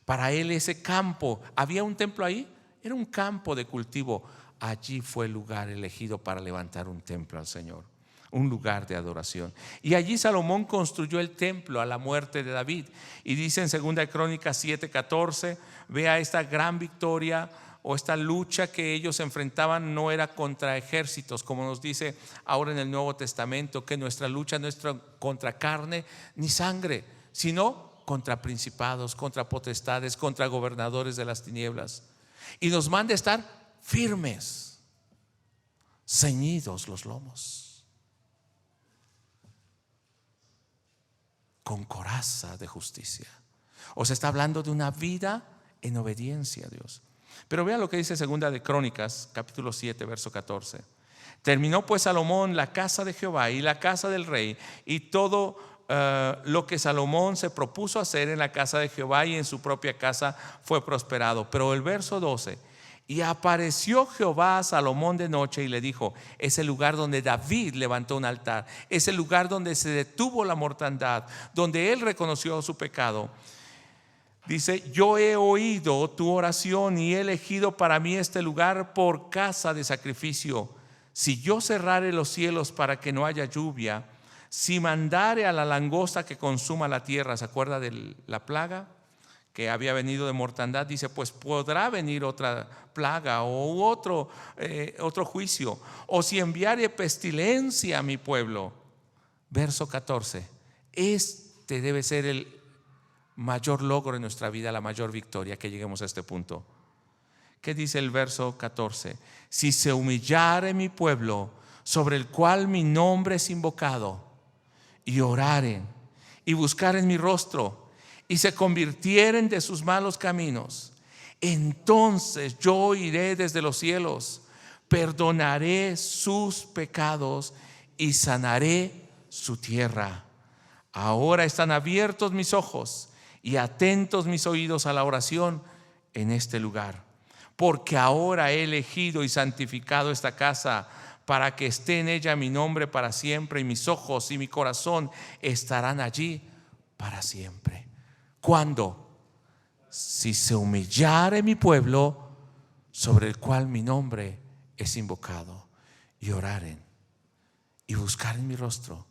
Para él ese campo, había un templo ahí, era un campo de cultivo. Allí fue el lugar elegido para levantar un templo al Señor, un lugar de adoración. Y allí Salomón construyó el templo a la muerte de David. Y dice en 2 Crónicas 7:14, vea esta gran victoria o esta lucha que ellos enfrentaban. No era contra ejércitos, como nos dice ahora en el Nuevo Testamento, que nuestra lucha no es contra carne ni sangre, sino contra principados, contra potestades, contra gobernadores de las tinieblas. Y nos manda estar firmes, ceñidos los lomos, con coraza de justicia. O sea, está hablando de una vida en obediencia a Dios. Pero vea lo que dice 2 Crónicas capítulo 7 verso 14. Terminó pues Salomón la casa de Jehová y la casa del rey y todo lo que Salomón se propuso hacer en la casa de Jehová y en su propia casa fue prosperado. Pero el verso 12: y apareció Jehová a Salomón de noche y le dijo. Es el lugar donde David levantó un altar, es el lugar donde se detuvo la mortandad, donde él reconoció su pecado. Dice: yo he oído tu oración y he elegido para mí este lugar por casa de sacrificio. Si yo cerrare los cielos para que no haya lluvia, si mandare a la langosta que consuma la tierra. ¿Se acuerda de la plaga que había venido de mortandad? Dice: pues podrá venir otra plaga o otro juicio. O si enviare pestilencia a mi pueblo. Verso 14. Este debe ser el mayor logro en nuestra vida, la mayor victoria, que lleguemos a este punto. ¿Qué dice el verso 14? Si se humillare mi pueblo, sobre el cual mi nombre es invocado, y oraren y buscaren mi rostro y se convirtieren de sus malos caminos, entonces yo iré desde los cielos, perdonaré sus pecados y sanaré su tierra. Ahora están abiertos mis ojos y atentos mis oídos a la oración en este lugar, porque ahora he elegido y santificado esta casa para que esté en ella mi nombre para siempre, y mis ojos y mi corazón estarán allí para siempre. ¿Cuándo? si se humillare mi pueblo, sobre el cual mi nombre es invocado, y oraren y buscaren mi rostro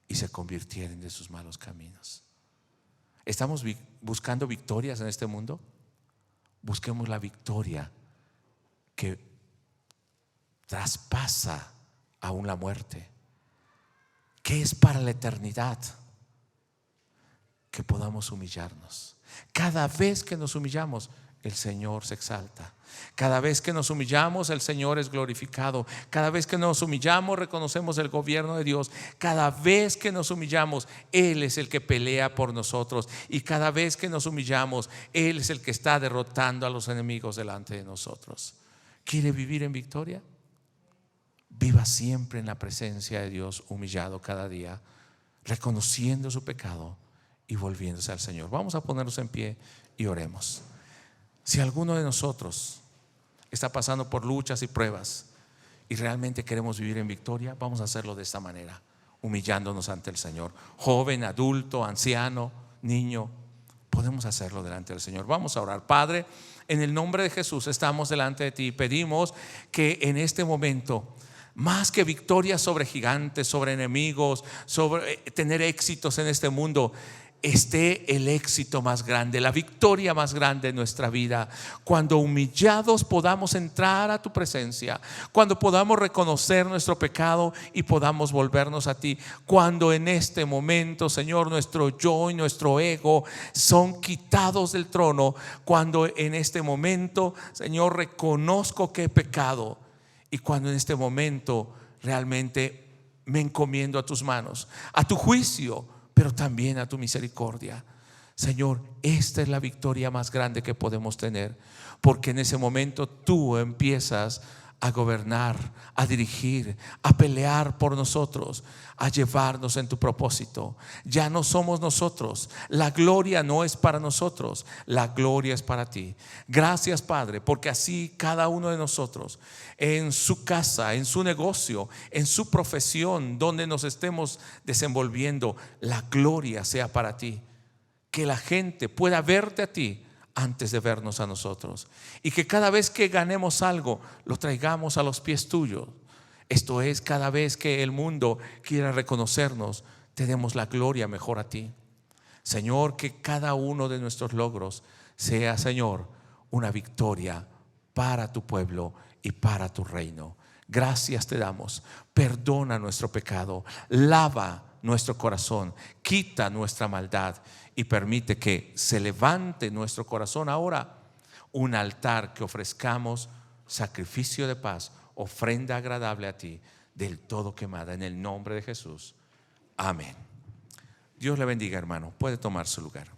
y se convirtieren de sus malos caminos. ¿Estamos buscando victorias en este mundo? Busquemos la victoria que traspasa aún la muerte, que es para la eternidad. Que podamos humillarnos. Cada vez que nos humillamos, el Señor se exalta. Cada vez que nos humillamos, el Señor es glorificado. Cada vez que nos humillamos, reconocemos el gobierno de Dios. Cada vez que nos humillamos, Él es el que pelea por nosotros. Y cada vez que nos humillamos, Él es el que está derrotando a los enemigos delante de nosotros. ¿Quiere vivir en victoria? Viva siempre en la presencia de Dios, humillado cada día, reconociendo su pecado y volviéndose al Señor. Vamos a ponernos en pie y oremos. Si alguno de nosotros está pasando por luchas y pruebas y realmente queremos vivir en victoria, vamos a hacerlo de esta manera, humillándonos ante el Señor. Joven, adulto, anciano, niño, podemos hacerlo delante del Señor. Vamos a orar. Padre, en el nombre de Jesús estamos delante de ti y pedimos que en este momento, más que victoria sobre gigantes, sobre enemigos, sobre tener éxitos en este mundo, esté el éxito más grande, la victoria más grande en nuestra vida. Cuando humillados podamos entrar a tu presencia, cuando podamos reconocer nuestro pecado y podamos volvernos a ti. Cuando en este momento, Señor, nuestro yo y nuestro ego son quitados del trono. Cuando en este momento, Señor, reconozco que he pecado. Y cuando en este momento realmente me encomiendo a tus manos, a tu juicio, pero también a tu misericordia. Señor, esta es la victoria más grande que podemos tener, porque en ese momento tú empiezas a gobernar, a dirigir, a pelear por nosotros, a llevarnos en tu propósito. Ya no somos nosotros, la gloria no es para nosotros, la gloria es para ti. Gracias, Padre, porque así cada uno de nosotros, en su casa, en su negocio, en su profesión, donde nos estemos desenvolviendo, la gloria sea para ti. Que la gente pueda verte a ti antes de vernos a nosotros, y que cada vez que ganemos algo lo traigamos a los pies tuyos. Esto es, cada vez que el mundo quiera reconocernos, te demos la gloria mejor a ti. Señor, que cada uno de nuestros logros sea, Señor, una victoria para tu pueblo y para tu reino. Gracias te damos. Perdona nuestro pecado, lava nuestro corazón, quita nuestra maldad y permite que se levante nuestro corazón ahora un altar que ofrezcamos sacrificio de paz, ofrenda agradable a ti, del todo quemada, en el nombre de Jesús. Amén. Dios le bendiga, hermano. Puede tomar su lugar.